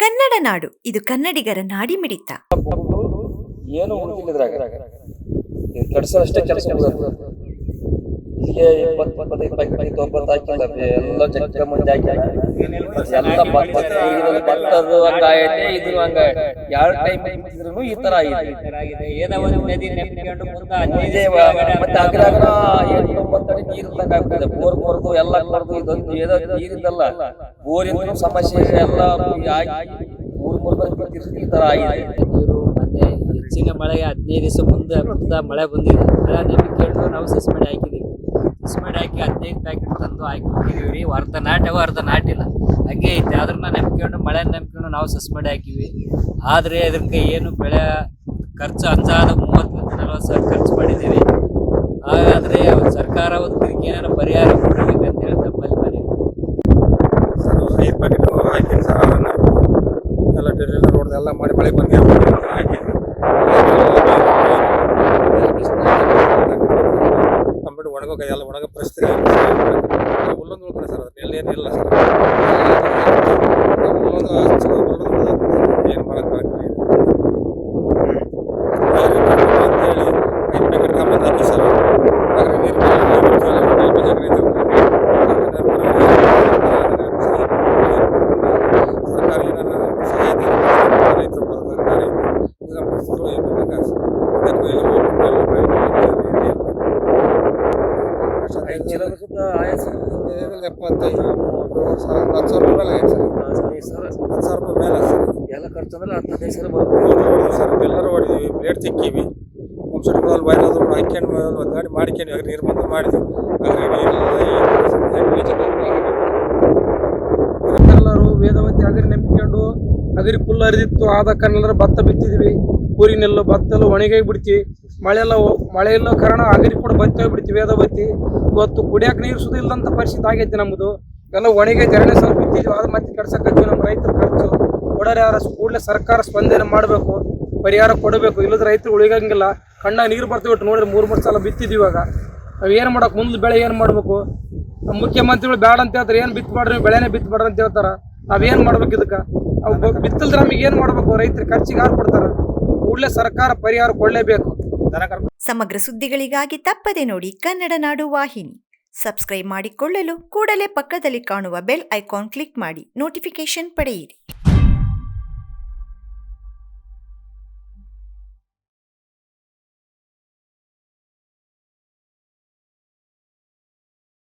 ಕನ್ನಡ ನಾಡು ಇದು ಕನ್ನಡಿಗರ ನಾಡಿಮಿಡಿತ. ಏನು ಉಳಿದಿಲ್ಲದ್ರಾಗ ಕೆಡ್ಸೋಷ್ಟೇ ಕೆಲಸ ಇಲ್ಲಿಗೆ 20-25 ಪ್ಯಾಕೆಟ್ ತೊಂಬತ್ತು ಹಾಕಿಲ್ಲ ಎಲ್ಲ ಚಕ್ಕ ಮಂದಿ ಹಾಕಿಲ್ಲ ಎಲ್ಲ ಭತ್ತದ್ದು ಹಂಗಾಗೈತೆ ಇದು ಹಂಗ ಯಾವ ಟೈಮ್ ಇದ್ರು ಈ ತರ ಮತ್ತೆ ಅದ್ರಾಗ 9 ಅಡಿ ನೀರಿಲ್ದಂಗ ಆಗ್ತದೆ. ಬೋರ್ ಕೊರ್ದು ಎಲ್ಲ ಕೊರ್ದು ಇದೊಂದು ಏನೋ ನೀರಿಂದಲ್ಲ ಬೋರಿನ ಸಮಸ್ಯೆ ಎಲ್ಲ ಈ ತರ ಆಗಿದೆ. ಮತ್ತೆ ಹೆಚ್ಚಿನ ಮಳೆಗೆ 15 ದಿವಸ ಮುಂದೆ ಮಳೆ ಬಂದಿದೆ. ಮಳೆ ನಂಬಿಕೊಂಡು ನಾವು ಸಸ್ಪೆಂಡ್ ಹಾಕಿದೀವಿ. ಸಸ್ಪೆಂಡ್ ಹಾಕಿ 15 ಪ್ಯಾಕೆಟ್ ತಂದು ಹಾಕಿಬಿಟ್ಟಿದೀವಿ. ಅರ್ಧ ನಾಟ್ಯವ ಅರ್ಧ ನಾಟಿಲ್ಲ ಹಂಗೆ ಐತೆ. ಅದ್ರನ್ನ ನಂಬಿಕೊಂಡು ಮಳೆ ನಂಬಿಕೊಂಡು ನಾವು ಸಸ್ಪೆಂಡ್ ಹಾಕಿವಿ. ಆದ್ರೆ ಅದಕ್ಕೆ ಏನು ಬೆಳೆ ಖರ್ಚು ಅಂಜಾದ 30-40 ಸಾವಿರ ಖರ್ಚು ಮಾಡಿದ್ದೀವಿ. ಹಾಗಾದ್ರೆ ಸರ್ಕಾರ ಒಂದು ಏನಾರ ಪರಿಹಾರ ಕೊಡಬೇಕಂತ ಹೇಳಿ ತಮ್ಮಲ್ಲಿ ಮನೆ ಸರ್ 5 ಪ್ಯಾಕೆಟ್ ಹಾಕಿನಿ ಸರ್. ಅದನ್ನು ಎಲ್ಲ ಡ್ರಿಲ್ ರೋಡ್ ಎಲ್ಲ ಮಾಡಿ ಮಳೆ ಬಂದು ಹಾಕಿ ಕಂಪ್ಲೀಟ್ ಒಣಗೋಕೆ ಎಲ್ಲ ಒಣಗೋ ಪರಿಸ್ಥಿತಿ ಹುಲ್ಲೊಂದು ಉಳ್ಕೊಂಡೆ ಸರ್. ಅದು ಎಲ್ಲೇನಿಲ್ಲ ಸರ್. ಹುಲ್ಲೊಂದು ಏನು ಮಾಡೋಕ್ಕೆ ಬರೋಕ್ಕಿಲ್ಲ ಅಂತೇಳಿ 5 ಪ್ಯಾಕೆಟ್ ತಗೊಂಡು ಹಾಕಿ ಸರ್. ಆದರೆ ನೀರು ಸರ್ಕಾರ ಏನಾರ ಸಹಾಯ ರೈತರು ಸರ್ಕಾರಿ ಪರಿಸ್ಥಿತಿಗಳು ಎಲ್ಲ ಖರ್ಚು ಅಂದ್ರೆ 15 ಸಾವಿರ ಸರ್. ಎಲ್ಲರೂ ಹೊಡಿದೀವಿ, ಪ್ಲೇಟ್ ತಿಕ್ಕಿವಿ, ಪಂಪ್ಸೆಟ್ಗಳಲ್ಲಿ ಬಯಲಾದ್ರು ಹಾಕ್ಯಂಡು ಒಂದು ಗಾಡಿ ಮಾಡ್ಕೊಂಡು ಅದ್ರ ನೀರು ಬಂದು ಮಾಡಿದ್ವಿ. ಆದರೆ ಎಲ್ಲರೂ ವೇದವತಿ ಅಗರಿ ನಂಬಿಕೊಂಡು ಅಗರಿ ಫುಲ್ ಹರಿದಿತ್ತು. ಆದ ಕಾರಣ ಭತ್ತ ಬಿತ್ತಿದ್ವಿ. ಊರಿನೆಲ್ಲ ಭತ್ತ ಎಲ್ಲ ಒಣಗಿ ಬಿಡ್ತೀವಿ. ಮಳೆ ಇಲ್ಲ ಕಾರಣ ಅಗರಿ ಕೂಡ ಬತ್ತಿ ಹೋಗ್ಬಿಡ್ತೀವಿ. ವೇದವತಿ ಇವತ್ತು ಕುಡಿಯಕ್ಕೆ ನೀರು ಸುದ ಇಲ್ಲದಂತ ಪರಿಸ್ಥಿತಿ ಆಗೈತೆ ನಮ್ಮದು. ಎಲ್ಲ ಒಣಗೈತೆ. 2 ಸಲ ಬಿತ್ತಿದ್ವಿ. ಅದು ಮತ್ತೆ ಕೆಡ್ಸಕತ್ತೀವಿ. ನಮ್ಮ ರೈತರ ಖರ್ಚು ಕೊಡೋರು ಯಾರು ಕೂಡಲೇ ಸರ್ಕಾರ ಸ್ಪಂದನೆ ಮಾಡಬೇಕು, ಪರಿಹಾರ ಕೊಡಬೇಕು. ಇಲ್ಲದ ರೈತರು ಉಳಿಗಂಗಿಲ್ಲ. ಕಣ್ಣ ನೀರು ಬರ್ತೀವಿ. ಒಟ್ಟು ನೋಡಿದ್ರೆ 3 ಸಲ ಬಿತ್ತಿದ್ವಿ. ಇವಾಗ ನಾವು ಏನು ಮಾಡೋಕೆ ಮುಂದೆ ಬೆಳೆ ಏನು ಮಾಡಬೇಕು? ಮುಖ್ಯಮಂತ್ರಿಗಳು ಬೇಡ ಅಂತ ಹೇಳ್ತಾರೆ. ಏನು ಬಿತ್ತಬೇಡ್ರಿ ನೀವು ಬೆಳೆನೇ ಬಿತ್ತಬೇಡ್ರಿ ಅಂತ ಹೇಳ್ತಾರೆ. ನಾವೇನು ಮಾಡ್ಬೇಕು? ಇದಕ್ಕೆ ಅವು ಬಿತ್ತಲ್ದ್ರೆ ನಮಗೆ ಏನು ಮಾಡಬೇಕು? ರೈತರ ಖರ್ಚಿಗೆ ಯಾರು ಕೊಡ್ತಾರೆ? ಕೂಡಲೇ ಸರ್ಕಾರ ಪರಿಹಾರ ಕೊಡಲೇಬೇಕು. ಸಮಗ್ರ ಸುದ್ದಿಗಳಿಗಾಗಿ ತಪ್ಪದೆ ನೋಡಿ ಕನ್ನಡ ನಾಡು ವಾಹಿನಿ. ಸಬ್ಸ್ಕ್ರೈಬ್ ಮಾಡಿಕೊಳ್ಳಲು ಕೂಡಲೇ ಪಕ್ಕದಲ್ಲಿ ಕಾಣುವ ಬೆಲ್ ಐಕಾನ್ ಕ್ಲಿಕ್ ಮಾಡಿ ನೋಟಿಫಿಕೇಶನ್ ಪಡೆಯಿರಿ.